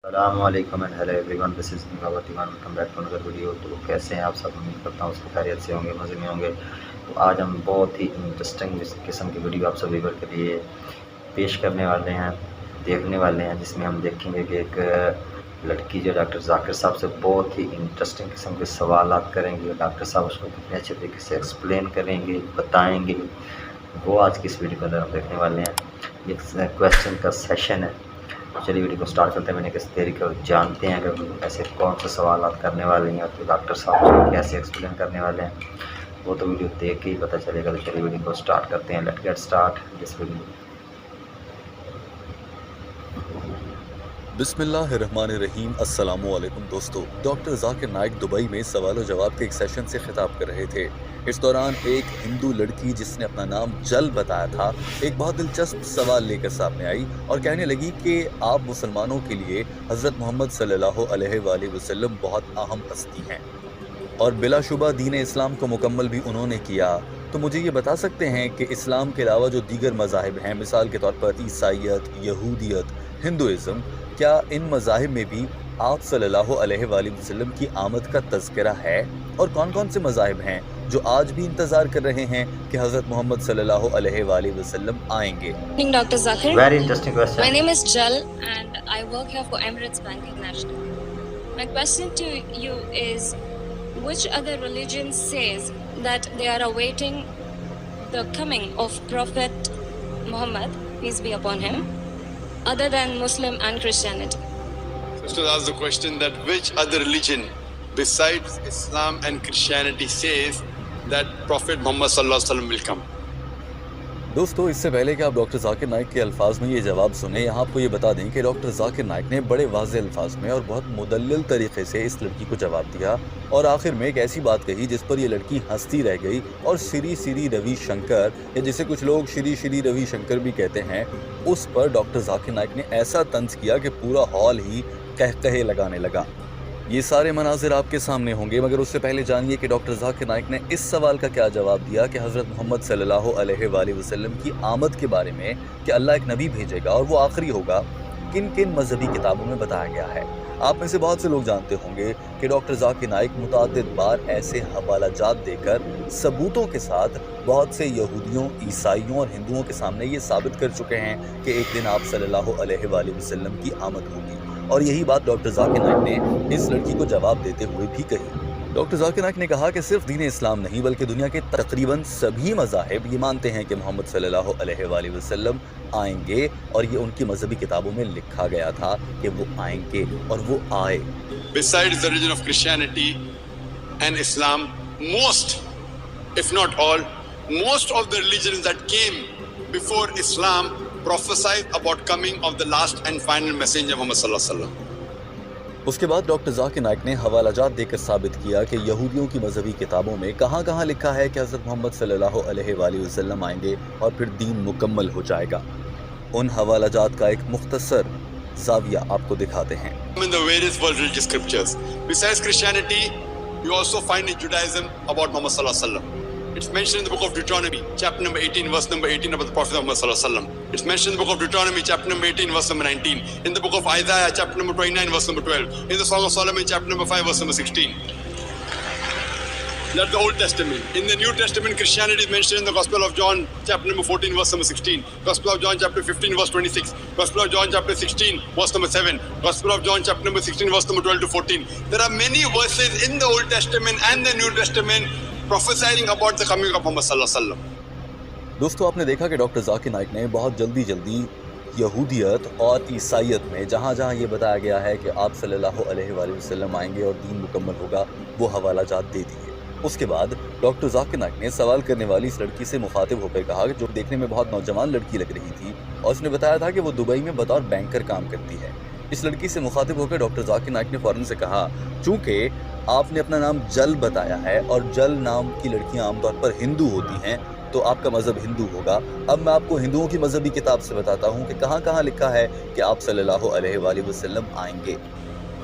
السلام علیکم and hello everyone, this is Nimavati one, welcome back to another video. تو کیسے ہیں آپ سب؟ امید کرتا ہوں اس کی خیریت سے ہوں گے، مزے میں ہوں گے۔ تو آج ہم بہت ہی انٹرسٹنگ قسم کی ویڈیو آپ سب ویور کے لیے پیش کرنے والے ہیں، دیکھنے والے ہیں، جس میں ہم دیکھیں گے کہ ایک لڑکی جو ڈاکٹر ذاکر صاحب سے بہت ہی انٹرسٹنگ قسم کے سوالات کریں گے، ڈاکٹر صاحب اس کو کتنے اچھے طریقے سے ایکسپلین کریں گے، بتائیں گے، وہ آج کی اس ویڈیو کے اندر ہم دیکھنے والے ہیں۔ یہ کویسچن کا سیشن ہے۔ چلیے ویڈیو کو سٹارٹ کرتے ہیں۔ میں نے کس طریقے جانتے ہیں کہ ایسے کون سے سوالات کرنے والے ہیں اور تو ڈاکٹر صاحب کو کیسے ایکسپلین کرنے والے ہیں، وہ تو ویڈیو دیکھ کے ہی پتہ چلے گا۔ تو چلیے ویڈیو کو سٹارٹ کرتے ہیں۔ Let get start this video. بسم اللہ الرحمن الرحیم۔ السلام علیکم دوستو۔ ڈاکٹر ذاکر نائک دبئی میں سوال و جواب کے ایک سیشن سے خطاب کر رہے تھے۔ اس دوران ایک ہندو لڑکی جس نے اپنا نام جل بتایا تھا، ایک بہت دلچسپ سوال لے کر سامنے آئی اور کہنے لگی کہ آپ مسلمانوں کے لیے حضرت محمد صلی اللہ علیہ وآلہ وسلم بہت اہم ہستی ہیں اور بلا شبہ دین اسلام کو مکمل بھی انہوں نے کیا۔ تو مجھے یہ بتا سکتے ہیں کہ اسلام کے علاوہ جو دیگر مذاہب ہیں، مثال کے طور پر عیسائیت، یہودیت، ہندوازم، کیا ان مذاہب میں بھی آپ صلی اللہ علیہ وآلہ وسلم کی آمد کا تذکرہ ہے؟ اور کون کون سے مذاہب ہیں جو آج بھی انتظار کر رہے ہیں کہ حضرت محمد صلی اللہ علیہ وآلہ وسلم آئیں گے؟ Dr. Zakir. Very interesting question. My name is Jal and I work here for Emirates Bank International. My question to you is, which other religion says that they are awaiting the coming of Prophet Muhammad, peace be upon him, other than Muslim and Christianity? Sister asked the question that which other religion besides Islam and Christianity says that Prophet Muhammad sallallahu alaihi wasallam will come. دوستو، اس سے پہلے کہ آپ doctor Zakir Naik کے الفاظ میں یہ جواب سنیں، یہاں آپ کو یہ بتا دیں کہ ڈاکٹر ذاکر نائک نے بڑے واضح الفاظ میں اور بہت مدلل طریقے سے اس لڑکی کو جواب دیا اور آخر میں ایک ایسی بات کہی جس پر یہ لڑکی ہنستی رہ گئی اور سری روی شنکر، یا جسے کچھ لوگ شری روی شنکر بھی کہتے ہیں، اس پر ڈاکٹر ذاکر نائک نے ایسا طنز کیا کہ پورا ہال ہی قہقہے لگانے لگا۔ یہ سارے مناظر آپ کے سامنے ہوں گے، مگر اس سے پہلے جانیے کہ ڈاکٹر ذاکر نائک نے اس سوال کا کیا جواب دیا کہ حضرت محمد صلی اللہ علیہ وآلہ وسلم کی آمد کے بارے میں کہ اللہ ایک نبی بھیجے گا اور وہ آخری ہوگا، کن کن مذہبی کتابوں میں بتایا گیا ہے۔ آپ میں سے بہت سے لوگ جانتے ہوں گے کہ ڈاکٹر ذاکر نائک متعدد بار ایسے حوالہ جات دے کر ثبوتوں کے ساتھ بہت سے یہودیوں، عیسائیوں اور ہندوؤں کے سامنے یہ ثابت کر چکے ہیں کہ ایک دن آپ صلی اللہ علیہ وآلہ وسلم کی آمد ہوگی، اور یہی بات ڈاکٹر ذاکر نائک نے اس لڑکی کو جواب دیتے ہوئے بھی کہی۔ ڈاکٹر ذاکر نائک نے کہا کہ صرف دین اسلام نہیں بلکہ دنیا کے تقریباً سبھی مذاہب یہ مانتے ہیں کہ محمد صلی اللہ علیہ وآلہ وسلم آئیں گے، اور یہ ان کی مذہبی کتابوں میں لکھا گیا تھا کہ وہ آئیں گے اور وہ آئے۔ Besides the religion of Christianity and Islam, most, if not all, most of the religions that came before Islam prophesied about coming of the last and final messenger Muhammad sallallahu alaihi wasallam. اس کے بعد doctor Zakir Naik نے حوالہ جات دے کر ثابت کیا کہ یہودیوں کی مذہبی کتابوں میں کہاں کہاں لکھا ہے کہ حضرت محمد صلی اللہ علیہ وآلہ وسلم آئیں گے اور پھر دین مکمل ہو جائے گا۔ ان حوالہ جات کا ایک مختصر زاویہ آپ کو دکھاتے ہیں۔ In the various world religious scriptures, besides Christianity, you also find in Judaism about Muhammad sallallahu alaihi wasallam. It's mentioned in the book of Deuteronomy, chapter number 18, verse number 18 about the Prophet Muhammad sallallahu alaihi wasallam. It's mentioned in the book of Deuteronomy, chapter number 18, verse number 19. In the book of Isaiah, chapter number 29, verse number 12. In the Song of Solomon, chapter number 5, verse number 16. That's the Old Testament. In the New Testament, Christianity is mentioned in the Gospel of John, chapter number 14, verse number 16. Gospel of John, chapter 15, verse 26. Gospel of John, chapter 16, verse number 7. Gospel of John, chapter number 16, verse number 12 to 14. There are many verses in the Old Testament and the New Testament prophesying about the coming of Muhammad sallallahu alaihi wasallam. دوستو، آپ نے دیکھا کہ doctor Zakir Naik نے بہت جلدی یہودیت اور عیسائیت میں جہاں جہاں یہ بتایا گیا ہے کہ آپ صلی اللہ علیہ وآلہ وسلم آئیں گے اور دین مکمل ہوگا، وہ حوالہ جات دے دیے۔ اس کے بعد ڈاکٹر ذاکر نائک نے سوال کرنے والی اس لڑکی سے مخاطب ہو کر کہا کہ جو دیکھنے میں بہت نوجوان لڑکی لگ رہی تھی، اور اس نے بتایا تھا کہ وہ دبئی میں بطور بینکر کام کرتی ہے۔ اس لڑکی سے مخاطب ہو کر ڈاکٹر ذاکر نائک نے فوراً سے کہا، چونکہ آپ نے اپنا نام جل بتایا ہے اور جل نام کی لڑکیاں عام طور پر ہندو ہوتی ہیں، تو آپ کا مذہب ہندو ہوگا۔ اب میں آپ کو ہندوؤں کی مذہبی کتاب سے بتاتا ہوں کہ کہاں کہاں لکھا ہے کہ آپ صلی اللہ علیہ وآلہ وسلم آئیں گے۔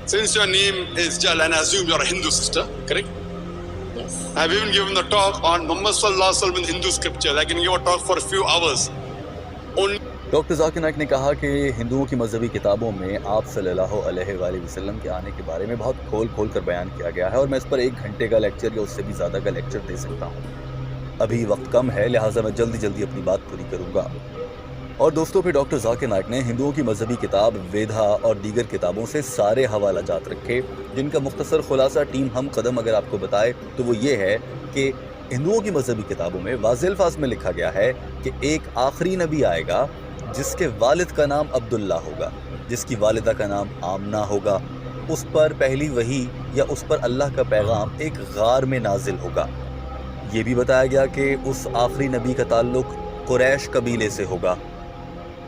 Since your name is Jal, and I assume you're a Hindu sister, correct? Yes. I've even given a talk on Muhammad sallallahu alaihi wasallam in Hindu scriptures. I can give a talk for a few hours. Only doctor Zakir Naik نے کہا کہ ہندوؤں کی مذہبی کتابوں میں آپ صلی اللہ علیہ وآلہ وسلم کے آنے کے بارے میں بہت کھول کھول کر بیان کیا گیا ہے، اور میں اس پر 1 گھنٹے کا لیکچر یا اس سے بھی زیادہ کا لیکچر دے سکتا ہوں۔ ابھی وقت کم ہے، لہٰذا میں جلدی اپنی بات پوری کروں گا۔ اور دوستوں، پھر ڈاکٹر ذاکر نائک نے ہندوؤں کی مذہبی کتاب ویدھا اور دیگر کتابوں سے سارے حوالہ جات رکھے، جن کا مختصر خلاصہ ٹیم ہم قدم اگر آپ کو بتائے تو وہ یہ ہے کہ ہندوؤں کی مذہبی کتابوں میں واضح الفاظ میں لکھا گیا ہے کہ ایک آخری نبی آئے گا جس کے والد کا نام عبداللہ ہوگا، جس کی والدہ کا نام آمنہ ہوگا، اس پر پہلی وحی یا اس پر اللہ کا پیغام ایک غار میں نازل ہوگا۔ یہ بھی بتایا گیا کہ اس آخری نبی کا تعلق قریش قبیلے سے ہوگا۔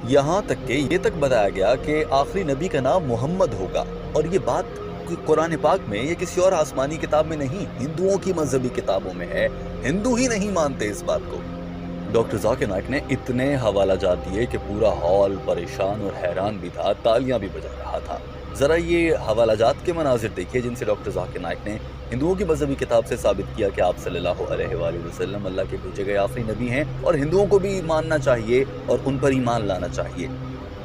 یہاں تک کہ یہ تک بتایا گیا کہ آخری نبی کا نام محمد ہوگا، اور یہ بات قرآن پاک میں یا کسی اور آسمانی کتاب میں نہیں، ہندوؤں کی مذہبی کتابوں میں ہے۔ ہندو ہی نہیں مانتے اس بات کو۔ ڈاکٹر ذاکر نائک نے اتنے حوالہ جات دیے کہ پورا ہال پریشان اور حیران بھی تھا، تالیاں بھی بجا رہا تھا۔ ذرا یہ حوالہ جات کے مناظر دیکھیے جن سے ڈاکٹر ذاکر نائک نے ہندوؤں کی مذہبی کتاب سے ثابت کیا کہ آپ صلی اللہ علیہ وآلہ وسلم اللہ کے بھیجے گئے آخری نبی ہیں، اور ہندوؤں کو بھی ماننا چاہیے اور ان پر ایمان لانا چاہیے۔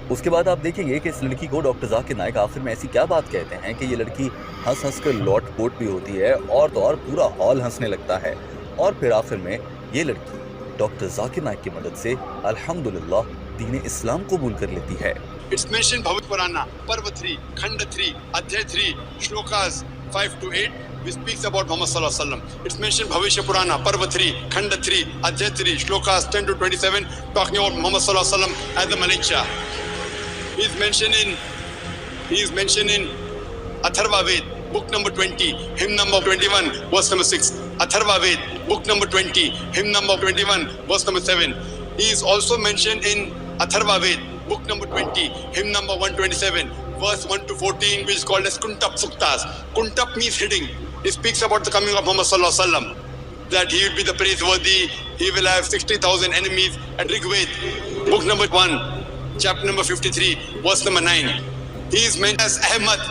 اس کے بعد آپ دیکھیں گے کہ اس لڑکی کو ڈاکٹر ذاکر نائک آخر میں ایسی کیا بات کہتے ہیں کہ یہ لڑکی ہنس کر لوٹ پوٹ بھی ہوتی ہے، اور تو اور پورا ہال ہنسنے لگتا ہے، اور پھر آخر میں یہ لڑکی ڈاکٹر ذاکر نائک کی مدد سے الحمدللہ دین اسلام قبول کر لیتی ہے۔ It's mentioned Bhavit Purana, Parva 3, Khanda 3, Adhyay 3, Shlokas 5 to 8, which speaks about Muhammad Sallallahu Alaihi Wasallam. It's mentioned Bhavishya Purana, Parva 3, Khanda 3, Adhyay 3, Shlokas 10 to 27, talking about Muhammad Sallallahu Alaihi Wasallam as the Malaysia. He is mentioned in Atharva Ved, book number 20, hymn number 21, verse number 6. Atharva Ved, book number 20, hymn number 21, verse number 7. He is also mentioned in Atharva Ved, book number 20, hymn number 127, verse 1 to 14, which is called as Kuntap Suktas. Kuntap means hitting. It speaks about the coming of Muhammad Sallallahu Alaihi Wasallam, that he will be the praiseworthy, he will have 60,000 enemies. And Rigved, book number 1, chapter number 53, verse number 9. He is mentioned as Ahmad,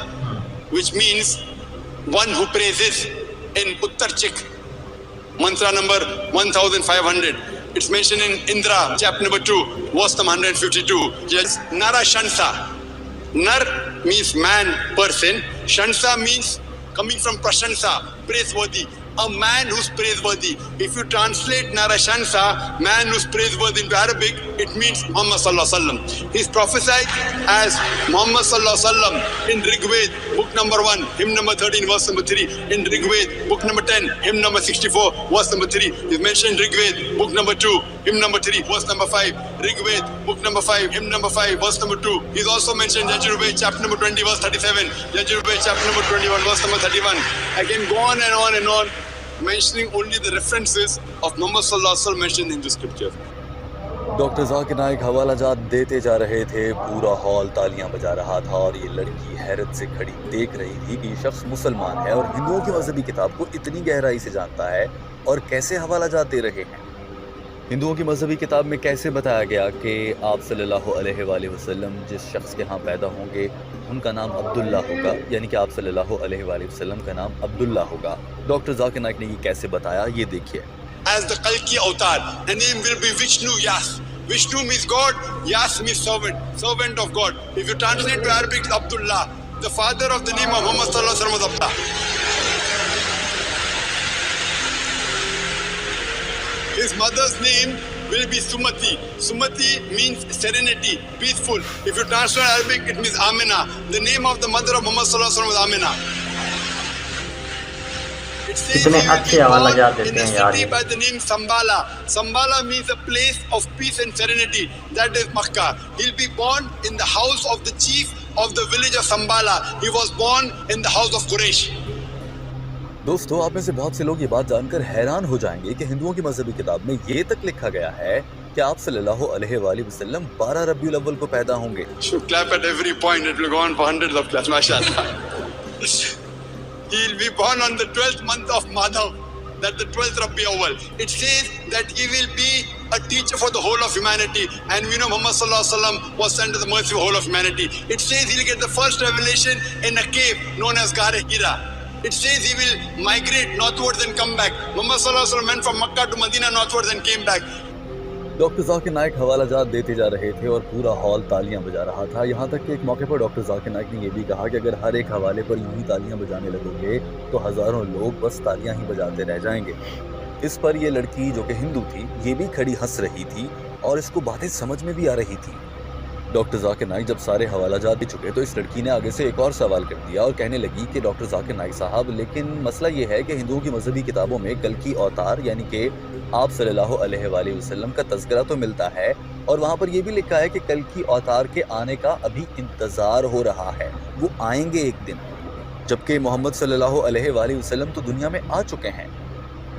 which means one who praises in Uttarchik, mantra number 1500. It's mentioned in Indra, chapter number 2, verse number 152. Yes, Nara Shansa. Nar means man, person. Shansa means coming from Prashansa, praiseworthy. A man who's praiseworthy. If you translate Nara Shansa, man who's praiseworthy into Arabic, it means Muhammad Sallallahu Alaihi Wasallam. He's prophesied as Muhammad Sallallahu Alaihi Wasallam in Rigved, book number 1, hymn number 13, verse number 3. In Rigved, book number 10, hymn number 64, verse number 3. He's mentioned Rigved, book number 2, hymn number 3, verse number 5. Rigved, book number 5, hymn number 5, verse number 2. He's also mentioned Yajurved, chapter number 20, verse 37. Yajurved, chapter number 21, verse number 31. I can go on and on and on, mentioning only the references of Muhammad Sallallahu Alaihi Wasallam mentioned in the scripture. Doctor Zakir Naik حوالہ جات دیتے جا رہے تھے، پورا hall تالیاں بجا رہا تھا، اور یہ لڑکی حیرت سے کھڑی دیکھ رہی تھی کہ یہ شخص مسلمان ہے اور ہندوؤں کی مذہبی کتاب کو اتنی گہرائی سے جانتا ہے، اور کیسے حوالہ جات دے رہے ہیں۔ ہندوؤں کی مذہبی کتاب میں کیسے بتایا گیا کہ آپ صلی اللہ علیہ وآلہ وسلم جس شخص کے ہاں پیدا ہوں گے ان کا نام عبداللہ ہوگا، یعنی کہ آپ صلی اللہ علیہ وآلہ وسلم کا نام عبداللہ ہوگا۔ ڈاکٹر ذاکر نائک نے یہ کیسے بتایا، یہ دیکھیے۔ As the Kalki avatar, the name will be Vishnu Yas. Vishnu means God, Yas means servant, servant of God. If you translate to Arabic, it's Abdullah. The father of the name of Muhammad Sallallahu Alaihi Wasallam was Abdullah. His mother's name will be Sumati. Sumati means serenity, peaceful. If you translate Arabic, it means Amina. The name of the mother of Muhammad Sallallahu Alaihi Wasallam was Amina. کتنے اچھے حوالہ جات دیتے ہیں یار۔ by the name Sambala. Sambala means a place of peace and serenity. That is Makkah. He'll be born in the house of the chief of the village of Sambala. He was born in the house of Quraysh. دوستو، آپ میں سے بہت سے لوگ یہ بات جان کر حیران ہو جائیں گے کہ ہندوؤں کی مذہبی کتاب میں یہ تک لکھا گیا ہے کہ آپ صلی اللہ علیہ وآلہ وسلم 12 ربیع الاول کو پیدا ہوں گے۔ Should clap at every point. It will go on for hundreds of claps. MashaAllah. He will be born on the 12th month of Madhav, that the 12th Rabi Awal. It says that he will be a teacher for the whole of humanity, and we know Muhammad Sallallahu Alaihi Wasallam was sent to the mercy of the whole of humanity. It says he will get the first revelation in a cave known as Ghar Hira. It says he will migrate northwards and come back. Muhammad Sallallahu Alaihi Wasallam went from Makkah to Medina northwards and came back. Doctor Zakir Naik حوالہ جات دیتے جا رہے تھے اور پورا hall تالیاں بجا رہا تھا. یہاں تک کہ ایک موقع پر ڈاکٹر ذاکر نائک نے یہ بھی کہا کہ اگر ہر ایک حوالے پر یوں ہی تالیاں بجانے لگو گے تو ہزاروں لوگ بس تالیاں ہی بجاتے رہ جائیں گے. اس پر یہ لڑکی جو کہ ہندو تھی یہ بھی کھڑی ہنس رہی تھی اور اس کو باتیں سمجھ میں بھی آ رہی تھی. ڈاکٹر ذاکر نائک جب سارے حوالہ جات دے چکے تو اس لڑکی نے آگے سے ایک اور سوال کر دیا اور کہنے لگی کہ ڈاکٹر ذاکر نائک صاحب لیکن مسئلہ یہ ہے کہ ہندوؤں کی مذہبی کتابوں میں کلکی اوتار یعنی کہ آپ صلی اللہ علیہ وآلہ وسلم کا تذکرہ تو ملتا ہے اور وہاں پر یہ بھی لکھا ہے کہ کلکی اوتار کے آنے کا ابھی انتظار ہو رہا ہے, وہ آئیں گے ایک دن, جبکہ محمد صلی اللہ علیہ وآلہ وسلم تو دنیا میں آ چکے ہیں.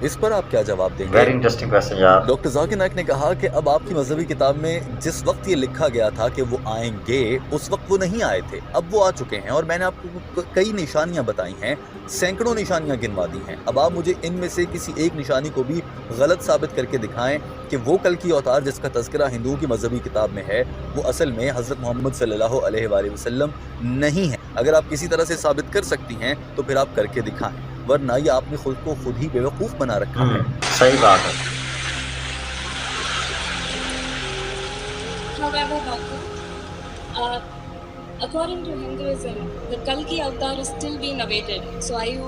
اس پر آپ کیا جواب دیں گے؟ ویری انٹرسٹنگ کوسچن یار. ڈاکٹر ذاکر نائک نے کہا کہ اب آپ کی مذہبی کتاب میں جس وقت یہ لکھا گیا تھا کہ وہ آئیں گے اس وقت وہ نہیں آئے تھے, اب وہ آ چکے ہیں اور میں نے آپ کو کئی نشانیاں بتائی ہیں, سینکڑوں نشانیاں گنوا دی ہیں. اب آپ مجھے ان میں سے کسی ایک نشانی کو بھی غلط ثابت کر کے دکھائیں کہ وہ کلکی اوتار جس کا تذکرہ ہندوؤں کی مذہبی کتاب میں ہے وہ اصل میں حضرت محمد صلی اللہ علیہ وآلہ وسلم نہیں ہے. اگر آپ کسی طرح سے ثابت کر سکتی ہیں تو پھر آپ کر کے دکھائیں, ورنہ یہ آپ نے خود کو خود ہی بیوقوف بنا رکھا ہے. صحیح بات ہے. However, doctor, according to Hinduism, the Kalki avatar is still being awaited. So, are you?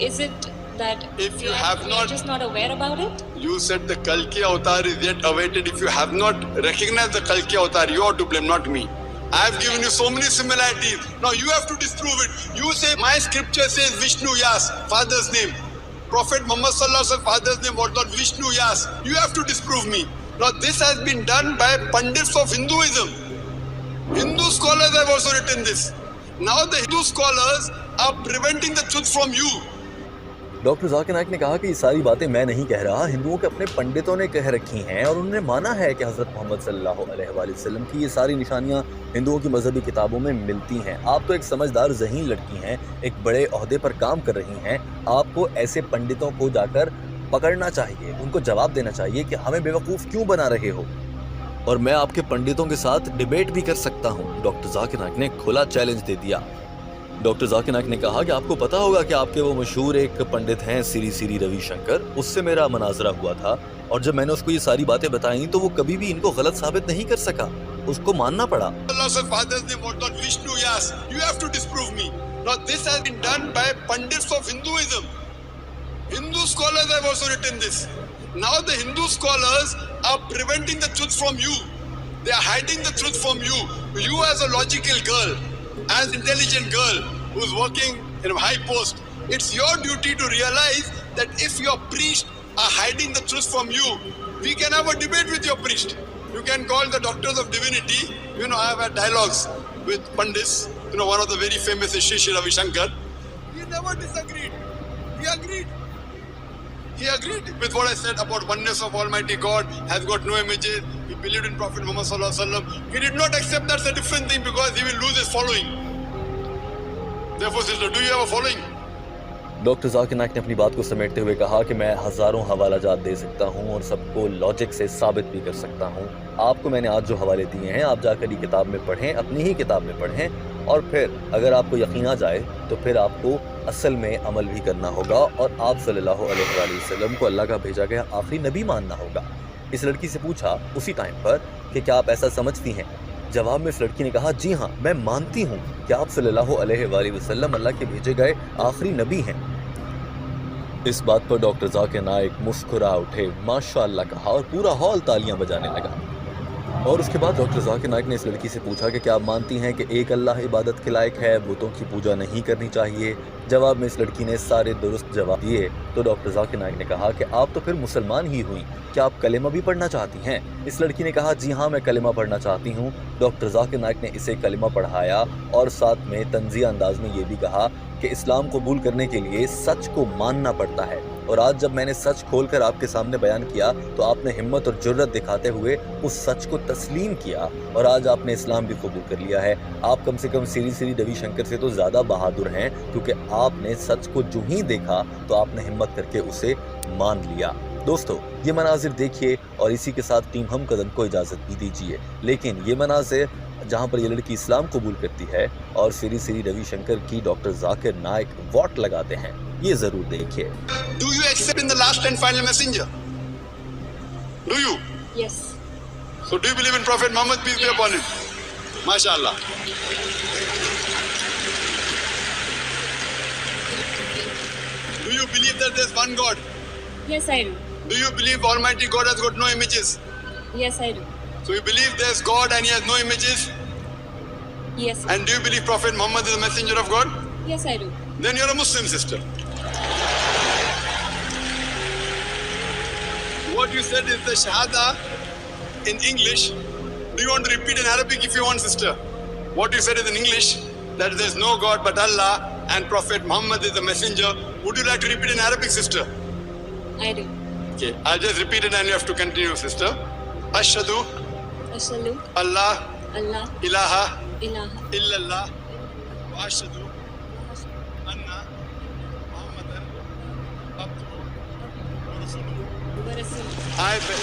Is it that If you we have are not- just not aware about it? You said the Kalki avatar is yet awaited. If you have not recognized the Kalki avatar, you are to blame, not me. I have given you so many similarities. Now you have to disprove it. You say my scripture says Vishnu Yas, father's name. Prophet Muhammad sallallahu alaihi wasallam father's name was not Vishnu Yas. You have to disprove me. Now this has been done by pundits of Hinduism. Hindu scholars have also written this. Now the Hindu scholars are preventing the truth from you. Doctor Zakir Naik نے کہا کہ یہ ساری باتیں میں نہیں کہہ رہا, ہندوؤں کے اپنے پنڈتوں نے کہہ رکھی ہیں اور انہوں نے مانا ہے کہ حضرت محمد صلی اللہ علیہ وآلہ وسلم کی یہ ساری نشانیاں ہندوؤں کی مذہبی کتابوں میں ملتی ہیں. آپ تو ایک سمجھدار ذہین لڑکی ہیں, ایک بڑے عہدے پر کام کر رہی ہیں, آپ کو ایسے پنڈتوں کو جا کر پکڑنا چاہیے, ان کو جواب دینا چاہیے کہ ہمیں بیوقوف کیوں بنا رہے ہو, اور میں آپ کے پنڈتوں کے ساتھ ڈیبیٹ بھی کر سکتا ہوں. ڈاکٹر ذاکر نائک نے کھلا چیلنج دے دیا. ڈاکٹر ذاکر نائک نے کہا کہ آپ کو پتا ہوگا کہ آپ کے وہ مشہور ایک پنڈت ہیں سری سری روی شنکر, اس سے میرا مناظرہ ہوا تھا اور جب میں نے اس کو یہ ساری باتیں بتائیں تو وہ کبھی بھی ان کو غلط ثابت نہیں کر سکا, اس کو ماننا پڑا. Allah's father's name was not Vishnu Yas. You have to disprove me. Now this has been done by pundits of Hinduism. Hindu scholars have also written this. Now the Hindu scholars are preventing the truth from you. They are hiding the truth from you. You as a logical girl, as intelligent girl who's working in a high post, it's your duty to realize that if your priest are hiding the truth from you, we can have a debate with your priest. You can call the doctors of divinity. You know, I have had dialogues with Pandits. You know, one of the very famous is Shri Ravi Shankar. We never disagreed. We agreed. He agreed with what I said about oneness of Almighty God, has got no images. He believed in Prophet Muhammad sallallahu alaihi wasallam. He did not accept that's a different thing because he will lose his following. Therefore, sister, do you have a following? Doctor Zakir Naik نے اپنی بات کو سمیٹتے ہوئے کہا کہ میں ہزاروں حوالہ جات دے سکتا ہوں اور سب کو لاجک سے ثابت بھی کر سکتا ہوں. آپ کو میں نے آج جو حوالے دیے ہیں آپ جا کر یہ کتاب میں پڑھیں, اپنی ہی کتاب میں پڑھیں, اور پھر اگر آپ کو یقین آ جائے تو پھر آپ کو اصل میں عمل بھی کرنا ہوگا اور آپ صلی اللہ علیہ وآلہ وسلم کو اللہ کا بھیجا گیا آخری نبی ماننا ہوگا. اس لڑکی سے پوچھا اسی ٹائم پر کہ کیا آپ ایسا سمجھتی ہیں؟ جواب میں اس لڑکی نے کہا جی ہاں, میں مانتی ہوں کہ آپ صلی اللہ علیہ وآلہ وسلم اللہ کے بھیجے گئے آخری نبی ہیں. اس بات پر ڈاکٹر ذاکر نائک مسکرا اٹھے, ماشاءاللہ کہا اور پورا ہال تالیاں بجانے لگا. اور اس کے بعد ڈاکٹر ذاکر نائک نے اس لڑکی سے پوچھا کہ کیا آپ مانتی ہیں کہ ایک اللہ عبادت کے لائق ہے, بتوں کی پوجا نہیں کرنی چاہیے؟ جواب میں اس لڑکی نے سارے درست جواب دیے. تو ڈاکٹر ذاکر نائک نے کہا کہ آپ تو پھر مسلمان ہی ہوئیں, کیا آپ کلمہ بھی پڑھنا چاہتی ہیں؟ اس لڑکی نے کہا جی ہاں, میں کلمہ پڑھنا چاہتی ہوں. ڈاکٹر ذاکر نائک نے اسے کلمہ پڑھایا اور ساتھ میں طنزیہ انداز میں یہ بھی کہا کہ اسلام قبول کرنے کے لیے سچ کو ماننا پڑتا ہے, اور آج جب میں نے سچ کھول کر آپ کے سامنے بیان کیا تو آپ نے ہمت اور جرت دکھاتے ہوئے اس سچ کو تسلیم کیا اور آج آپ نے اسلام بھی قبول کر لیا ہے. آپ کم سے کم سری سری روی شنکر سے تو زیادہ بہادر ہیں, کیونکہ آپ نے سچ کو جو ہی دیکھا تو آپ نے ہمت کر کے اسے مان لیا. دوستو, یہ مناظر دیکھیے اور اسی کے ساتھ ٹیم ہم قدم کو اجازت بھی دیجیے, لیکن یہ مناظر جہاں پر یہ لڑکی اسلام قبول کرتی ہے اور سری سری روی شنکر کی ڈاکٹر ذاکر نائک واٹ لگاتے ہیں, یہ ضرور دیکھیے. Do you accept in the last and final messenger? Do you? Yes. So do you believe in Prophet Muhammad, peace be upon him? MashaAllah. Do you believe that there's one God? Yes, I do. Do you believe Almighty God has got no images? Yes, I do. So you believe there's God and he has no images? Yes. And do you believe Prophet Muhammad is a messenger of God? Yes, I do. Then you're a Muslim, sister. What you said is the Shahada in English. Do you want to repeat in Arabic if you want, sister? What you said is in English, that there's no God but Allah and Prophet Muhammad is the messenger. Would you like to repeat in Arabic, sister? I do. Okay, I'll just repeat it and you have to continue, sister. Ashhadu Ashhadu Allah Allah ilaha ilaha illallah wa ashhadu anna Muhammadan abduhu wa rasuluhu. wa rasuluh. I bet.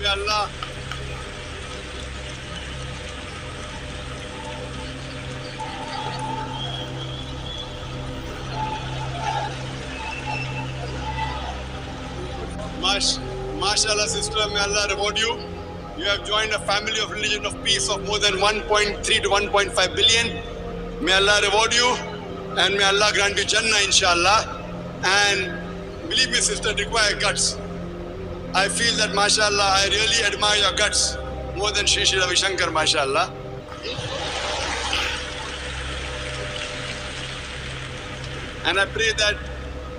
May Allah MashaAllah, sister, may Allah reward you. You have joined a family of religion of peace of more than 1.3 to 1.5 billion. May Allah reward you and may Allah grant you Jannah, inshallah. And believe me, sister, it requires guts. I feel that, mashallah, I really admire your guts more than Shri Shri Ravi Shankar, mashallah. And I pray that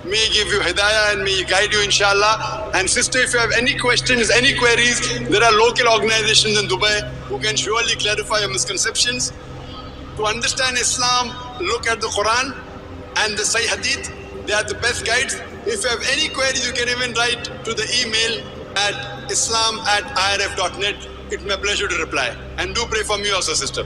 may He give you hidayah and may He guide you, inshallah. And sister, if you have any questions, any queries, there are local organizations in Dubai who can surely clarify your misconceptions. To understand Islam, look at the Quran and the Sahih Hadith. They are the best guides. If you have any queries, you can even write to the email at islam@irf.net. It's my pleasure to reply. And do pray for me also, sister.